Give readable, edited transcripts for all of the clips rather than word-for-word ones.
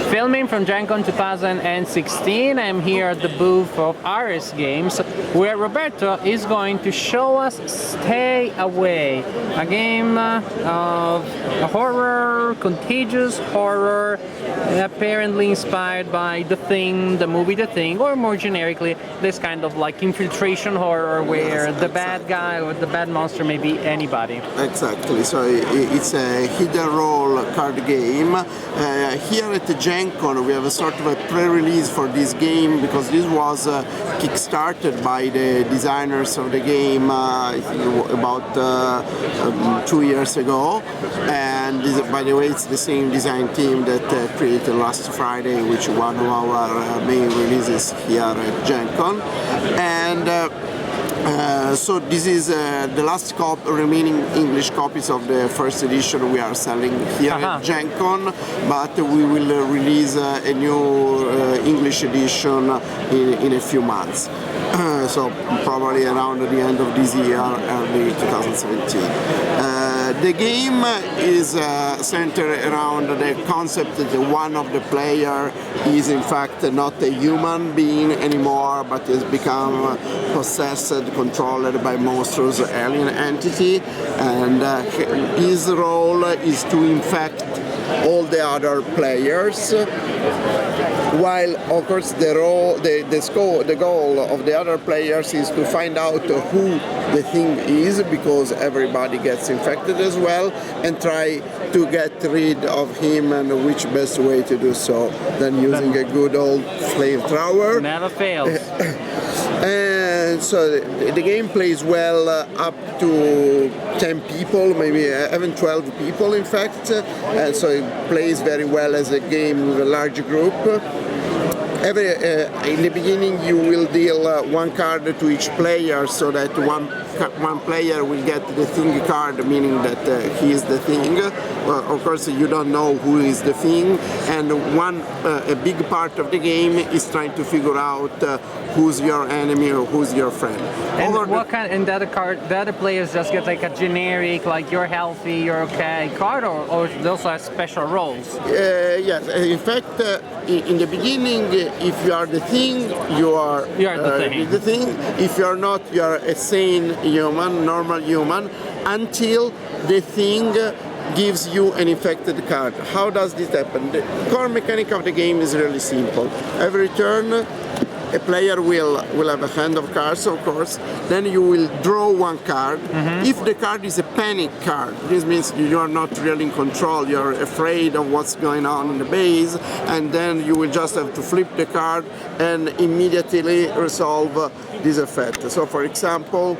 filming from GenCon 2016. I'm here at the booth of RS Games, where Roberto is going to show us Stay Away, a game of horror, contagious horror, apparently inspired by The Thing, the movie The Thing, or more generically, this kind of like infiltration horror where the bad guy or the bad monster may be anybody. Exactly, so it's a hidden role card game. Here at the GenCon we have a sort of a pre-release for this game because this was kick-started by the designers of the game I think about 2 years ago, and this, by the way, it's the same design team that created last Friday, which is one of our main releases here at GenCon. And so this is the last remaining English copies of the first edition we are selling here at GenCon, but we will release a new English edition in a few months. So probably around the end of this year, early 2017. The game is centered around the concept that one of the player is in fact not a human being anymore, but has become possessed, controlled by monstrous alien entity, and his role is to infect all the other players, while of course the goal of the other players is to find out who the thing is, because everybody gets infected as well, and try to get rid of him, and which best way to do so than using a good old flamethrower. Never fails. And so the game plays well up to 10 people, maybe even 12 people in fact, and so it plays very well as a game with a large group. In the beginning you will deal one card to each player, so that one player will get the thing card, meaning that he is the thing. Well, of course you don't know who is the thing, and a big part of the game is trying to figure out who's your enemy or who's your friend. And and the other players just get like a generic, like you're healthy, you're okay card, or they also have special roles? Yes, in fact in the beginning, if you are the thing, you are the thing. If you are not, you are a sane human, normal human, until the thing gives you an infected card. How does this happen? The core mechanic of the game is really simple. Every turn a player will have a hand of cards, of course, then you will draw one card. If the card is a panic card, this means you are not really in control, you're afraid of what's going on in the base, and then you will just have to flip the card and immediately resolve this effect. So for example,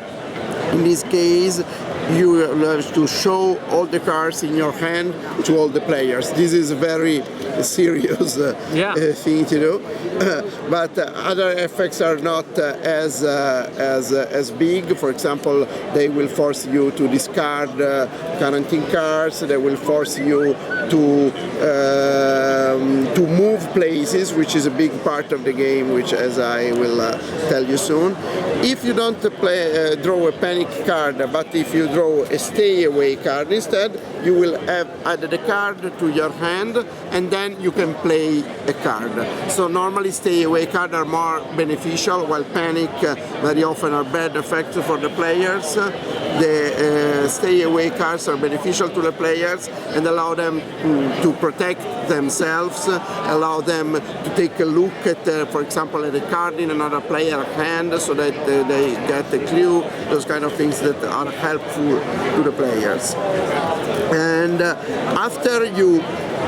in this case, you have to show all the cards in your hand to all the players. This is a very serious thing to do, but other effects are not as big. For example, they will force you to discard quarantine cards. They will force you to move places, which is a big part of the game, which, as I will tell you soon. If you don't draw a panic card, but if you draw a stay away card instead, you will have added a card to your hand, and then you can play a card. So normally stay away cards are more beneficial, while panic very often are bad effects for the players. The stay away cards are beneficial to the players and allow them to protect themselves, allow them to take a look at, for example, at a card in another player's hand, so that they get a clue, those kind of things that are helpful to the players. And after you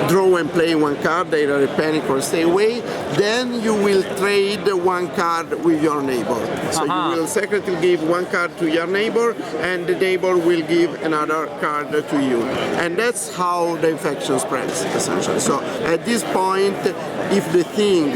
draw and play one card, either a panic or stay away, then you will trade one card with your neighbor. So you will secretly give one card to your neighbor, and the neighbor will give another card to you. And that's how the infection spreads, essentially. So at this point, if the thing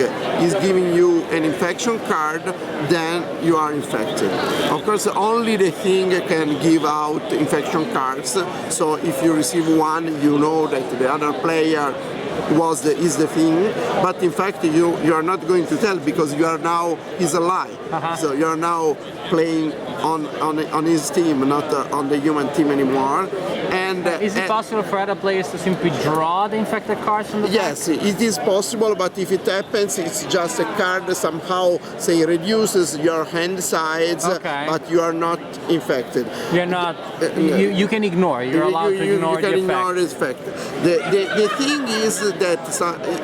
is giving you an infection card, then you are infected. Of course, only the thing can give out infection cards. So if you receive one, you know that the other player is the thing, but in fact you are not going to tell, because you are now his ally. So you are now playing on his team, not on the human team anymore. And And Is it possible for other players to simply draw the infected cards from the yes, it is possible, but if it happens, it's just a card somehow, say, reduces your hand size, Okay. but you are not infected. You're not. You can ignore. You're allowed to ignore you can the ignore effect. the effect. The thing is that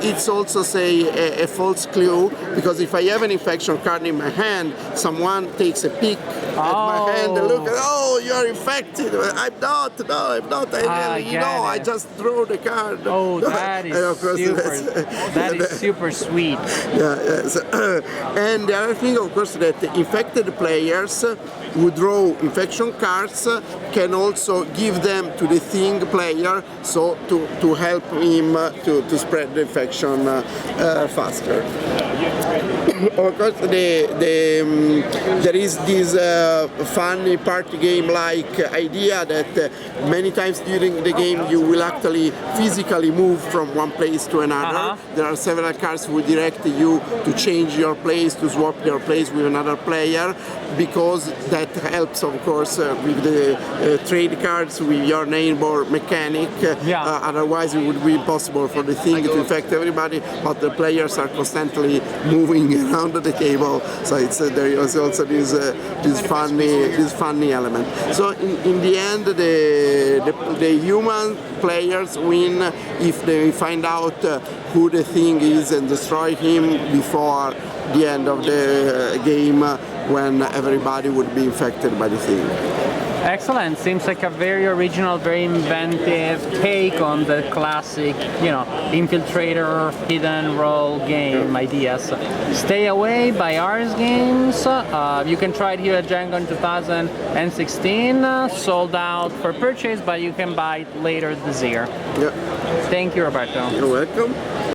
it's also, say, a false clue, because if I have an infection card in my hand, someone takes a peek at my hand and look at, oh, you're infected. I'm not. No, I'm not. I just drew the card. Oh, that is super. That is super sweet. Yeah, yes. And the other thing, of course, that infected players who draw infection cards can also give them to the thing player, so to help him to spread the infection faster. Of course, there is this funny party game-like idea that many times during the game you will actually physically move from one place to another. There are several cards who direct you to change your place, to swap your place with another player, because that helps, of course, with the trade cards with your neighbor mechanic. Otherwise, it would be impossible for the thing to infect everybody, but the players are constantly moving around the table, so there is also this funny element. So in the end, the human players win if they find out who the thing is and destroy him before the end of the game, when everybody would be infected by the thing. Excellent. Seems like a very original, very inventive take on the classic, infiltrator, hidden role game ideas. Stay Away by Ars Games. You can try it here at GenCon 2016. Sold out for purchase, but you can buy it later this year. Yeah. Thank you, Roberto. You're welcome.